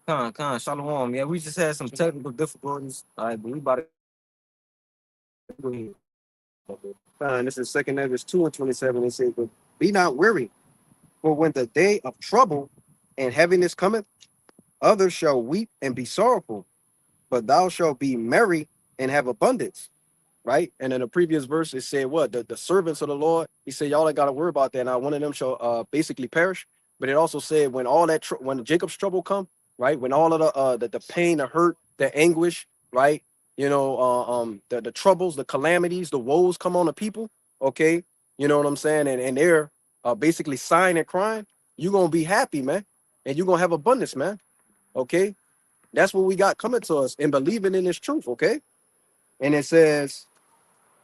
Shalom. Yeah, we just had some technical difficulties. All right, but we about to go ahead. This is second Ezra 2 and 27. It says, but be not weary, for when the day of trouble and heaviness cometh, others shall weep and be sorrowful, but thou shalt be merry and have abundance. Right? And in the previous verse, it said what? The servants of the Lord. He said, y'all ain't got to worry about that. Now, one of them shall basically perish. But it also said, when all that, when Jacob's trouble come, right? When all of the pain, the hurt, the anguish, right? The troubles, the calamities, the woes come on the people. Okay, you know what I'm saying? And they're basically sighing and crying. You're gonna be happy, man, and you're gonna have abundance, man. Okay, that's what we got coming to us and believing in this truth. Okay, and it says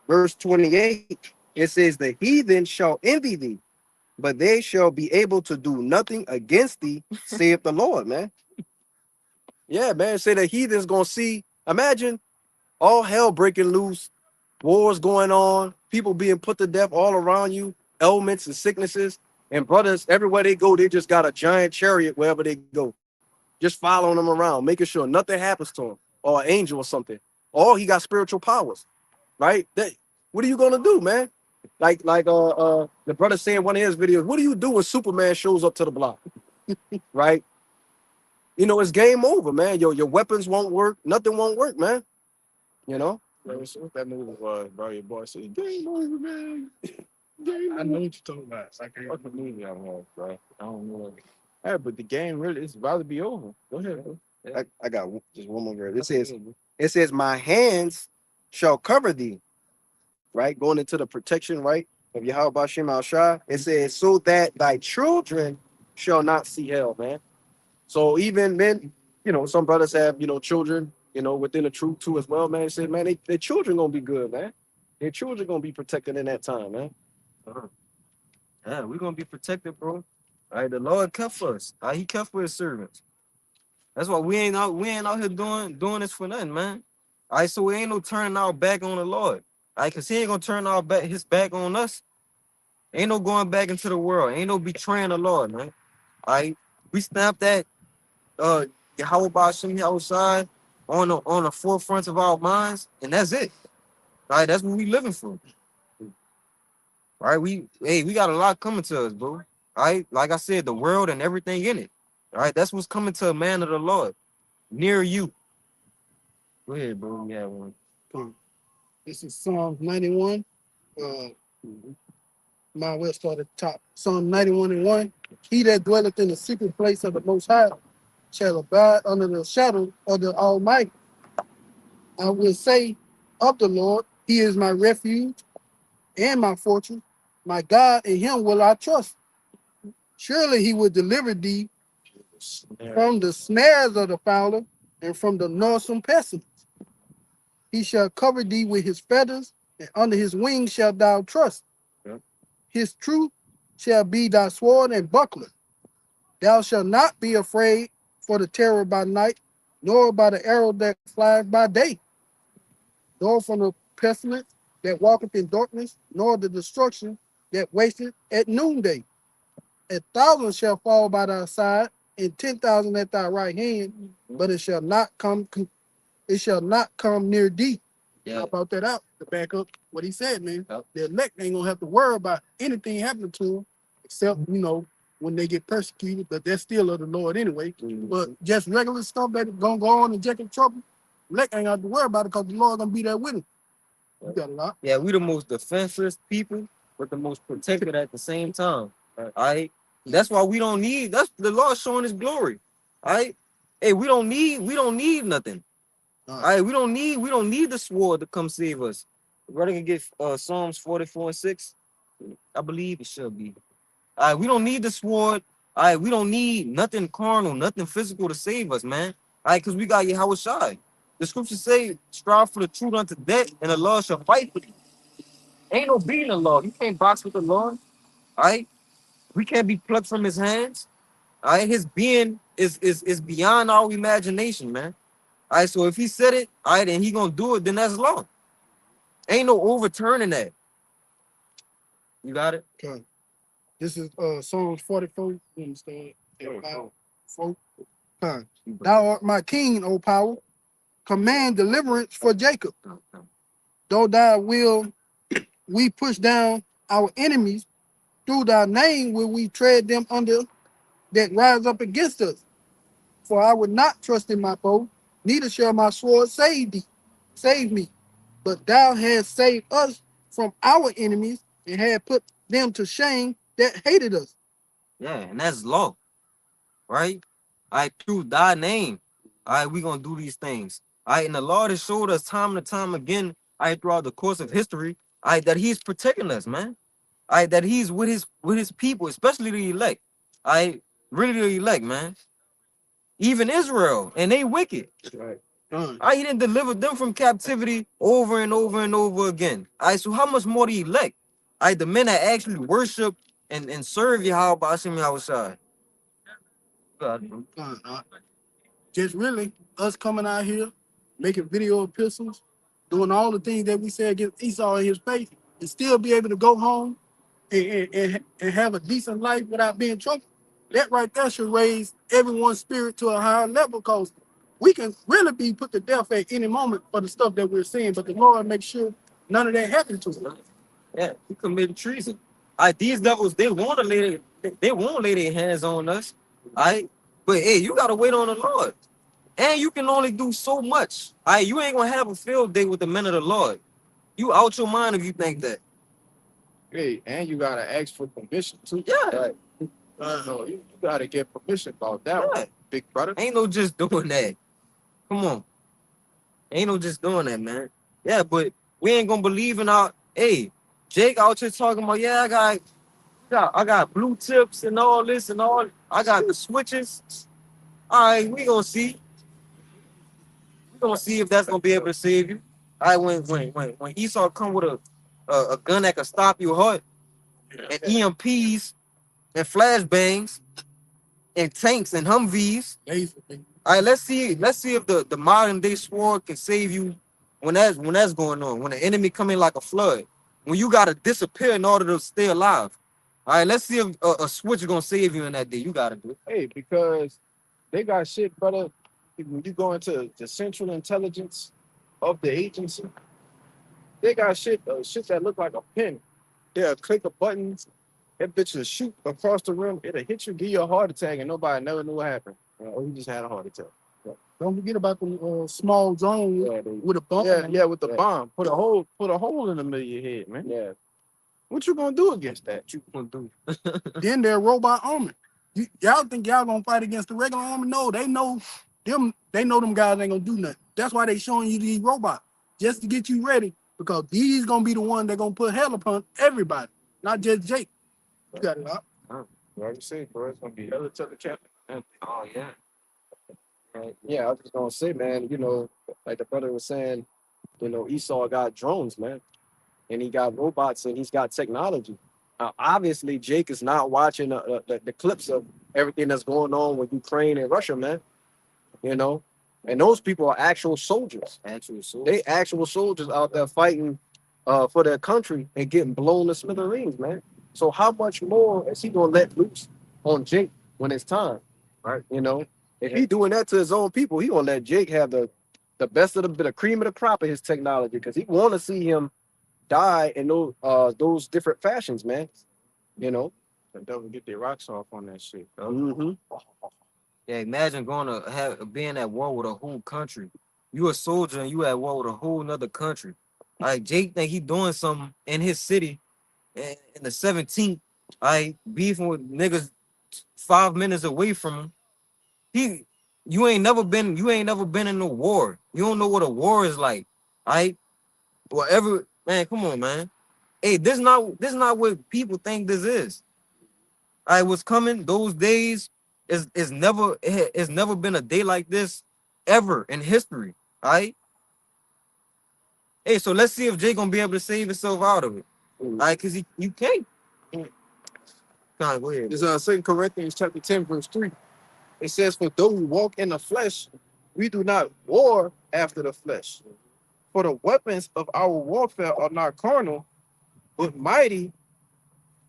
verse 28, it says, the heathen shall envy thee, but they shall be able to do nothing against thee, saith the Lord, man. Yeah, man. Say the heathen's gonna see. Imagine all hell breaking loose, wars going on, people being put to death all around you, ailments and sicknesses. And brothers, everywhere they go, they just got a giant chariot wherever they go, just following them around, making sure nothing happens to him, or an angel or something. Or he got spiritual powers, right? What are you gonna do, man? The brother saying in one of his videos, what do you do when Superman shows up to the block? Right? It's game over, man. Your weapons won't work, nothing won't work, man. You know? What that movie was, bro. Your boy said, game over, man. I know what you're talking about. It's like what the movie I was, bro. I don't know. Yeah, but the game really is about to be over. Go ahead, bro. I got just one more verse. It says, my hands shall cover thee, right? Going into the protection, right, of Yahweh Bashem Al Shah. It says, so that thy children shall not see hell, man. So even men, some brothers have, children, within the truth too as well, man. It said, man, their children gonna be good, man. Their children gonna be protected in that time, man. Uh-huh. Yeah, we're gonna be protected, bro. All right, the Lord kept for us. All right, he kept for his servants. That's why we ain't out here doing this for nothing, man. All right, so we ain't no turning our back on the Lord. All right, because he ain't gonna turn his back on us. Ain't no going back into the world. Ain't no betraying the Lord, man. All right. We stamped that Yahweh Bashim outside on the forefront of our minds, and that's it. All right, that's what we living for. All right, we got a lot coming to us, bro. All right, like I said, the world and everything in it. All right, that's what's coming to a man of the Lord near you. Go ahead, bro. Yeah, one. This is Psalm 91. My will start at the top. Psalm 91 and 1. He that dwelleth in the secret place of the Most High shall abide under the shadow of the Almighty. I will say of the Lord, He is my refuge and my fortress. My God, in Him will I trust. Surely He will deliver thee from the snares of the fowler and from the noisome pestilence. He shall cover thee with His feathers, and under His wings shalt thou trust. Yep. His truth shall be thy sword and buckler. Thou shalt not be afraid for the terror by night, nor by the arrow that flies by day, nor from the pestilence that walketh in darkness, nor the destruction that wasteth at noonday. 1,000 shall fall by thy side, and 10,000 at thy right hand, but it shall not come. It shall not come near thee. Yeah. How about that out to back up what he said, man? Yep. The elect ain't gonna have to worry about anything happening to them, except when they get persecuted, but they're still of the Lord anyway. Mhm. But just regular stuff that gonna go on and check in trouble, elect ain't have to worry about it because the Lord gonna be there with him. You got a lot. Yeah, we the most defenseless people, but the most protected at the same time. All right. That's why we don't need. That's the Lord showing His glory. All right. Hey, we don't need nothing. All right. We don't need the sword to come save us. Brother can get Psalms 44 and 6. I believe it should be. All right, we don't need the sword. All right, we don't need nothing carnal, nothing physical to save us, man. All right, because we got Yahweh Shai. The scriptures say, strive for the truth unto death, and the Lord shall fight for you. Ain't no beating the Lord. You can't box with the Lord. All right, we can't be plucked from His hands. All right, His being is beyond our imagination, man. All right, so if He said it, all right, and He gonna do it, then that's law. Ain't no overturning that. You got it? Okay. This is Psalms 44. You understand? 4. Thou art my king, O power. Command deliverance for Jacob. Though thy will we push down our enemies, through thy name will we tread them under that rise up against us. For I would not trust in my bow, neither shall my sword save me. But thou hast saved us from our enemies and had put them to shame that hated us. Yeah, and that's law, right? Through thy name, we gonna do these things. And the Lord has showed us time and time again, throughout the course of history, that He's protecting us, man. That He's with His people, especially the elect. Really the elect, man. Even Israel, and they wicked. Right. He didn't deliver them from captivity over and over and over again. So how much more the elect? The men that actually worship and serve Yahweh Bashim Yahushai. God. Just really us coming out here, making video epistles, doing all the things that we said against Esau in his face, and still be able to go home and have a decent life without being troubled. That right there should raise everyone's spirit to a higher level, because we can really be put to death at any moment for the stuff that we're seeing, but the Lord makes sure none of that happens to us. Yeah, we committed treason. These devils, they want to they won't lay their hands on us. But hey, you gotta wait on the Lord. And you can only do so much. You ain't gonna have a field day with the men of the Lord. You out your mind if you think that. Hey, and you gotta ask for permission too. Yeah. Right. No, you gotta get permission about that Yeah. one, big brother. Ain't no just doing that. Come on. Ain't no just doing that, man. Yeah, but we ain't gonna believe in our. Hey, Jake out here talking about, yeah, I got blue tips and all this and all. I got the switches. All right, we gonna see. We gonna see if that's gonna be able to save you. When Esau come with a gun that can stop your heart, and EMPs and flashbangs and tanks and Humvees. All right, let's see if the modern day sword can save you when that's going on. When the enemy come in like a flood, when you gotta disappear in order to stay alive. All right, let's see if a switch is gonna save you in that day. You gotta do it. Hey, because they got shit, brother. When you go into the central intelligence of the agency, they got shit that look like a pin. They'll click a button, that bitch will shoot across the room, it'll hit you, give you a heart attack, and nobody never knew what happened. Or you just had a heart attack. Don't forget about the small drone with a bump. Yeah, with the bomb. Put a hole in the middle of your head, man. Yeah. What you gonna do against that? What you gonna do? Then they're robot army. Y'all think y'all gonna fight against the regular army? No, they know them. They know them guys ain't gonna do nothing. That's why they showing you these robots, just to get you ready, because these gonna be the one that gonna put hell upon everybody, not just Jake. You got it, huh? You already said, bro, it's gonna be hella tough to chapter. Oh yeah. Yeah, I was just gonna say, man, like the brother was saying, Esau got drones, man, and he got robots and he's got technology. Obviously, Jake is not watching the clips of everything that's going on with Ukraine and Russia, man. And those people are actual soldiers. They actual soldiers out there fighting for their country and getting blown to smithereens, man. So how much more is he gonna let loose on Jake when it's time, right? If he doing that to his own people, he gonna let Jake have the best of the cream of the crop of his technology, because he want to see him die in those different fashions, man. And don't get their rocks off on that shit. Mm-hmm. Yeah, imagine being at war with a whole country. You a soldier and you at war with a whole nother country. Like Jake think he doing something in his city in the 17th. Beefing with niggas 5 minutes away from him. You ain't never been in a war. You don't know what a war is like. Whatever, man, come on, man. Hey, this not what people think this is. What's coming, those days is never it's never been a day like this ever in history. All right. Hey, so let's see if Jay gonna be able to save himself out of it. All right, because you can't. Go ahead. It's 2 Corinthians chapter 10, verse 3. It says, for though we walk in the flesh, we do not war after the flesh. For the weapons of our warfare are not carnal, but mighty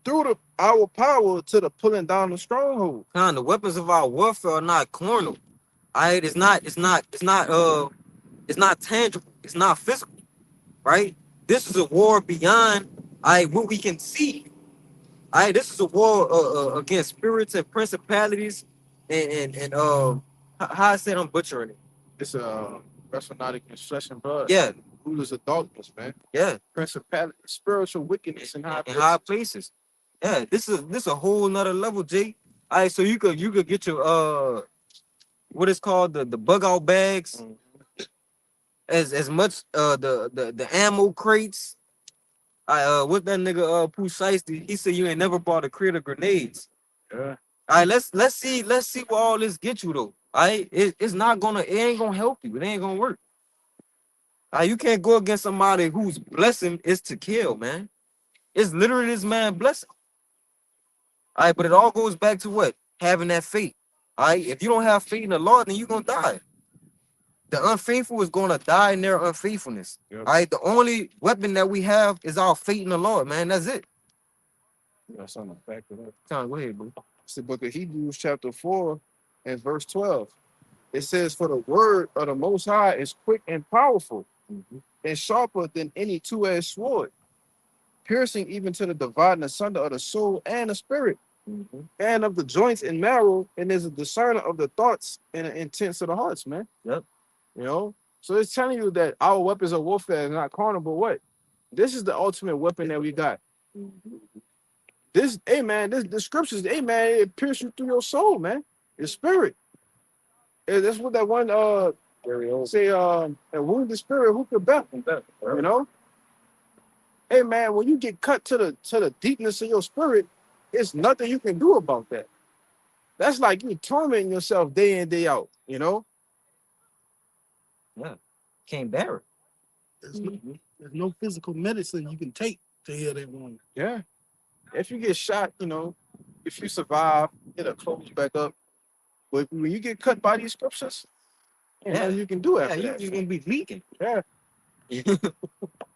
through our power to the pulling down the stronghold. The weapons of our warfare are not carnal. Right? It's not tangible. It's not physical, right? This is a war beyond what we can see. This is a war against spirits and principalities how I said I'm butchering it. It's a wrestle not against flesh and blood. Yeah, Rulers of darkness, man. yeah, Principality, spiritual wickedness in high in places. high places. Yeah, this a whole nother level, Jay. So you could get your what is called the bug out bags, as much the ammo crates. What that nigga Pooh Shiesty, he said you ain't never bought a crate of grenades. Yeah. All right, let's see what all this get you though. It ain't gonna help you. It ain't gonna work. You can't go against somebody whose blessing is to kill, man. It's literally this man blessing. All right, but it all goes back to what? Having that faith. All right, if you don't have faith in the Lord, then you're gonna die. The unfaithful is gonna die in their unfaithfulness. Yep. All right, the only weapon that we have is our faith in the Lord, man. That's it. That's on the back of that. Go ahead, bro. It's the book of Hebrews, chapter 4, and verse 12. It says, "For the word of the Most High is quick and powerful, and sharper than any two-edged sword, piercing even to the dividing asunder of the soul and the spirit, and of the joints and marrow, and is a discerner of the thoughts and the intents of the hearts," man. Yep. You know? So it's telling you that our weapons of warfare is not carnal, but what? This is the ultimate weapon that we got. This, hey man, the scriptures, hey man, it pierces you through your soul, man. Your spirit. And that's what that one say, a wounded spirit who could bear? You know? Hey man, when you get cut to the deepness of your spirit, it's nothing you can do about that. That's like you tormenting yourself day in, day out, you know? Yeah. Can't bear it. There's no physical medicine you can take to heal that wound. Yeah. If you get shot, you know, if you survive, it'll close back up. But when you get cut by these scriptures, ain't Yeah. nothing you can do Yeah, after that. you're gonna be leaking. Yeah.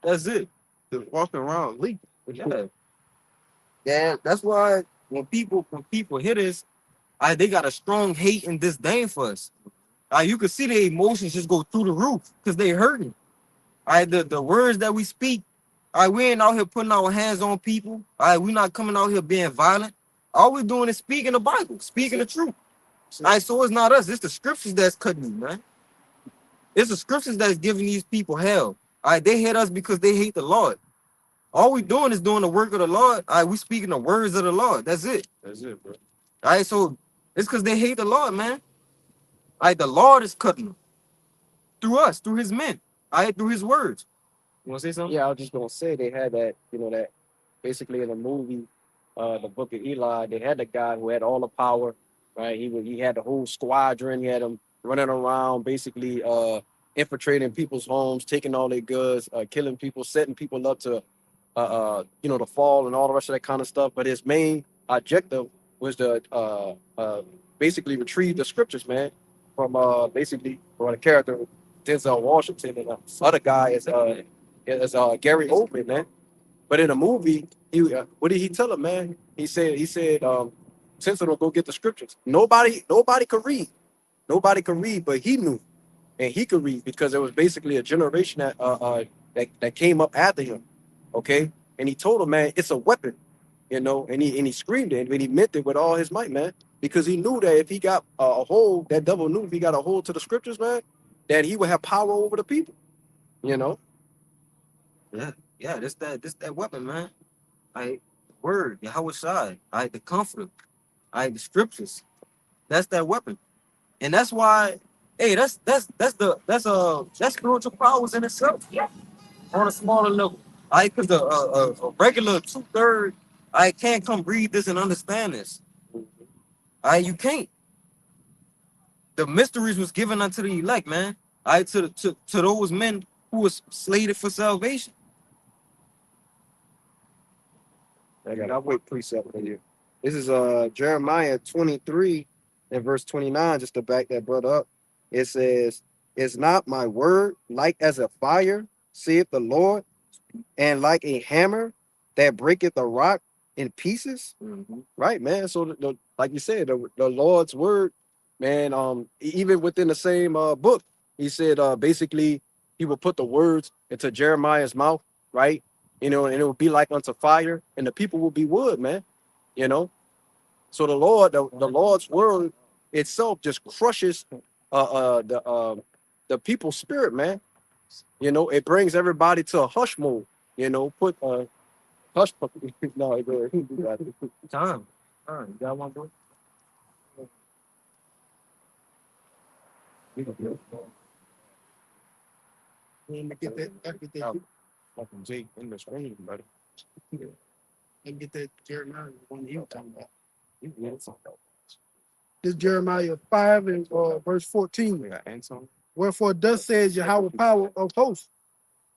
That's it. Just walking around leaking. Yeah. Yeah, that's why when people hear this, they got a strong hate and disdain for us. You can see their emotions just go through the roof because they hurting. The words that we speak, we ain't out here putting our hands on people. We not coming out here being violent. All we doing is speaking the Bible, speaking the truth. So it's not us, it's the scriptures that's cutting you, man. It's the scriptures that's giving these people hell. They hate us because they hate the Lord. All we doing is doing the work of the Lord. We speaking the words of the Lord. That's it. That's it, bro. So it's because they hate the Lord, man. The Lord is cutting them through us, through his men, through his words. You want to say something? Yeah, I was just gonna say they had that, that basically in the movie, the Book of Eli, they had the guy who had all the power, right? He had the whole squadron. He had them running around, basically infiltrating people's homes, taking all their goods, killing people, setting people up to, to fall and all the rest of that kind of stuff. But his main objective was to basically retrieve the scriptures, man, from basically from the character Denzel Washington, and the other guy is Gary Oldman, man. But in the movie, what did he tell him, man? He said, Sensible, go get the scriptures. Nobody could read. Nobody could read, but he knew, and he could read because there was basically a generation that came up after him. Okay, and he told him, man, it's a weapon, and he screamed it, and he meant it with all his might, man, because he knew that if he got a hold, that devil knew if he got a hold to the scriptures, man, that he would have power over the people, Yeah, this that weapon, man. Word, Yahweh Shai, the comforter, the scriptures. That's that weapon. And that's why, hey, that's spiritual powers in itself. On a smaller level. Because a regular 2/3, I can't come read this and understand this. You can't. The mysteries was given unto the elect, man. To those men who was slated for salvation. I got a quick precept for you. This is Jeremiah 23 and verse 29, just to back that brother up. It says, "Is not my word like as a fire, saith the Lord, and like a hammer that breaketh the rock in pieces?" Right, man. So like you said, the Lord's word, man. Even within the same book, he said basically he would put the words into Jeremiah's mouth, right? And it would be like unto fire, and the people will be wood, man. You know, so the Lord's word itself just crushes the people's spirit, man. It brings everybody to a hush mode. Put hush puppy. No, go ahead. You got it. Time. Time. You got one, bro? And I get that, Fucking Jake in the screen, buddy. I get that Jeremiah one you talking about. You get something. This Jeremiah 5 and verse 14. We got Anton. Wherefore thus says Yahweh power of hosts,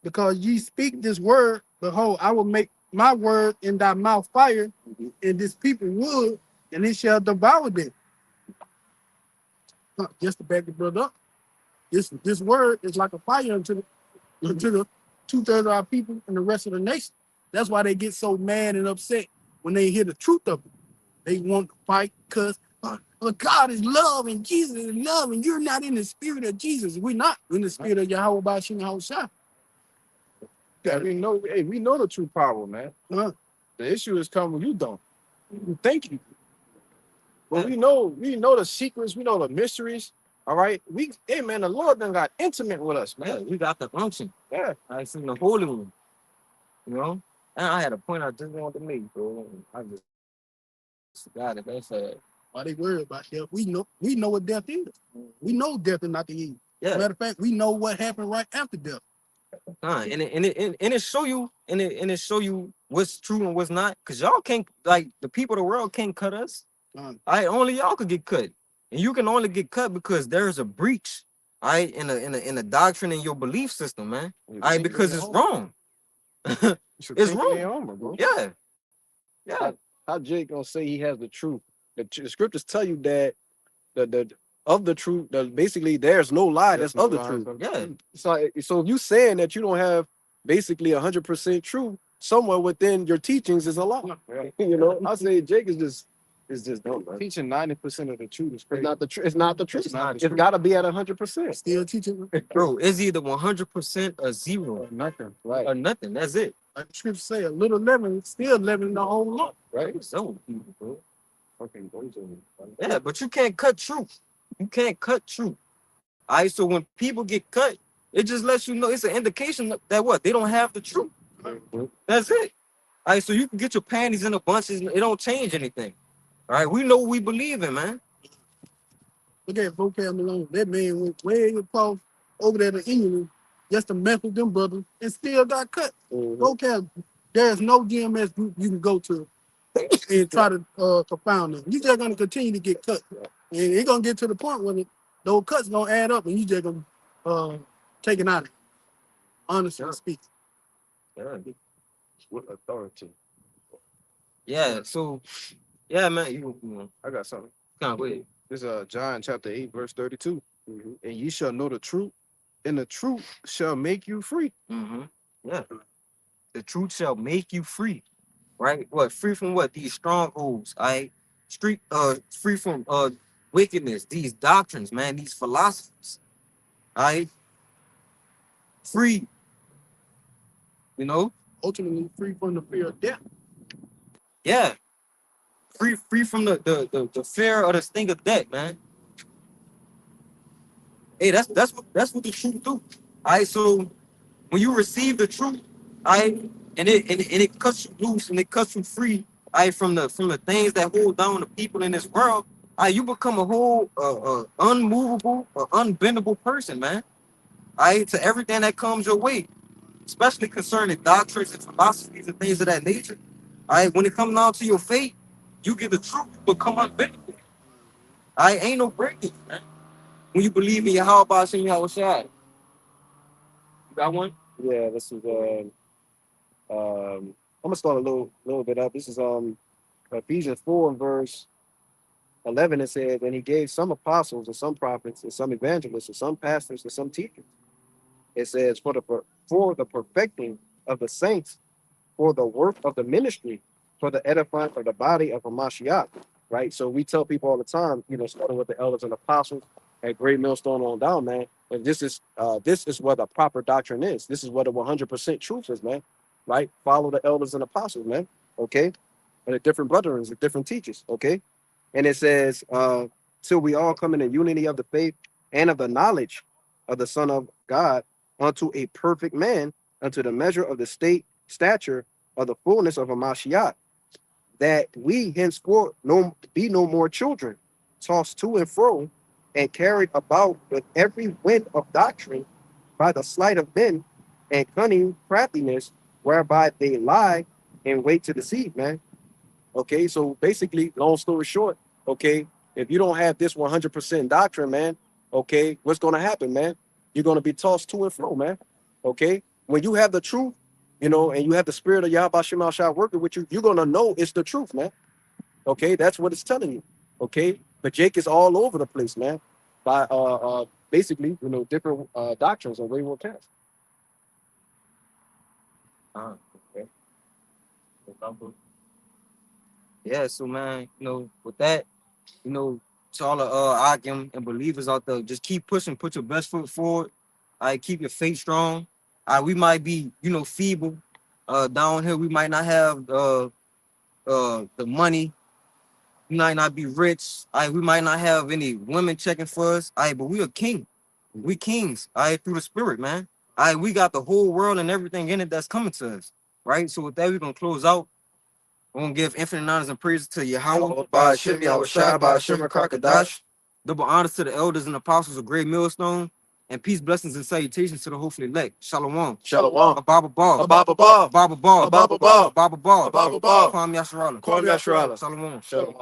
because ye speak this word, behold, I will make my word in thy mouth fire, and this people wood, and it shall devour them. Just to back the brother up, this word is like a fire unto the 2/3 of our people and the rest of the nation. That's why they get so mad and upset when they hear the truth of it. They want to fight because God is love and Jesus is love, and you're not in the spirit of Jesus. We're not in the spirit of Yahweh Bashim Yahushua. Yeah, we know the true power, man. The issue is coming when you don't. You think you. But we know the secrets, we know the mysteries. All right. Hey man, the Lord done got intimate with us, Yeah, man. we got the unction. Yeah. I seen the Holy One. You know? And I had a point I just wanted to make, bro. I just got it. That's Why they worry about death? We know what death is. We know death is not the end. yeah. Matter of fact, we know what happened right after death. And it show you and it show you what's true and what's not. Cause y'all can't, like, the people of the world can't cut us. Only y'all could get cut. And you can only get cut because there's a breach, in the doctrine in your belief system, man. Because it's wrong. It's wrong. Armor, bro. Yeah. Yeah. How Jake gonna say he has the truth? The scriptures tell you that the of the truth, basically there's no lie that's of the truth. Yeah. So if you saying that you don't have basically 100% truth, somewhere within your teachings is a lie. Yeah. I say Jake is just dumb, man. Teaching 90% of the truth is It's crazy. not the truth. It's not the truth. It's not the It's truth. got to be at 100%. Still teaching. Bro, it's either 100% or zero. Nothing. Right. Or nothing. That's it. Like the scripture say, a little leaven, still leaven the whole lump. Right? So, bro. Fucking goes over. Yeah, but you can't cut truth. You can't cut truth. All right, so when people get cut, it just lets you know, it's an indication that what? They don't have the truth. That's it. All right, so you can get your panties in a bunch. It don't change anything. All right, we know what we believe in, man. Look at Vocab Malone. That man went way across over there to England just to mess with them brothers and still got cut. Vocab, there's no GMS group you can go to and try to confound them. You're just going to continue to get cut. And it's going to get to the point where those cuts going to add up and you just going to take it out of it. Honestly speaking. Yeah. With authority. Yeah, so, yeah, man, you know, I got something. kind of weird. This is John chapter 8, verse 32. And ye shall know the truth, and the truth shall make you free. Yeah. The truth shall make you free. Right? What? Free from what? These strongholds, all right? Free from wickedness, these doctrines, man, these philosophies. All right? Free. You know? Ultimately free from the fear of death. Yeah. Free from the fear or the sting of death, man. Hey, that's what the truth do. All right, so when you receive the truth, all right, and it cuts you loose and it cuts you free, all right, from the things that hold down the people in this world, all right, you become a whole unmovable, unbendable person, man. All right, to everything that comes your way, especially concerning doctrines and philosophies and things of that nature. All right, when it comes down to your faith, you get the truth, you become unbendable. All right, ain't no breakage, man. When you believe in Yahweh Bashim Yahushua. You got one? Yeah, this is I'm gonna start a little bit up. This is Ephesians 4 and verse 11. It says, and he gave some apostles and some prophets and some evangelists and some pastors and some teachers. It says for the perfecting of the saints, for the work of the ministry, for the edifying of the body of Hamashiach, right? So we tell people all the time, starting with the elders and apostles at Great Millstone on down, man. And this is what a proper doctrine is. This is what a 100% truth is, man. Right? Follow the elders and apostles, man. Okay, and the different brethren, the different teachers. Okay, and it says, till we all come in the unity of the faith and of the knowledge of the Son of God, unto a perfect man, unto the measure of the stature of the fullness of a Mashiach, that we henceforth be no more children, tossed to and fro, and carried about with every wind of doctrine by the sleight of men and cunning craftiness, whereby they lie and wait to deceive, man. Okay, so basically, long story short, okay, if you don't have this 100% doctrine, man, okay, what's going to happen, man? You're going to be tossed to and fro, man. Okay, when you have the truth, and you have the spirit of Yahweh Shema Shah working with you, you're going to know it's the truth, man. Okay, that's what it's telling you. Okay, but Jake is all over the place, man, by basically, different doctrines and wayward camps. Okay. Yeah, so man, with that, to all the Akim and believers out there, just keep pushing, put your best foot forward. Keep your faith strong. We might be, feeble. Down here, we might not have the money. We might not be rich. We might not have any women checking for us. But we are king. We kings. Through the spirit, man. We got the whole world and everything in it that's coming to us. Right. So with that, we're gonna close out. We're gonna give infinite honors and praises to Yahweh, by Hashem, Yahweh Shai, by Hashem, Krakadash. Double honors to the elders and apostles of Great Millstone. And peace, blessings, and salutations to the hopefully elect. Shalom. Shalom. Ababa Ball. Ababa Ball. Ababa Ball. Ababa Ball. Ababa Ball. Ababa Ball. Kwame Yasharala. Kwame Yasharala. Shalom. Shalom.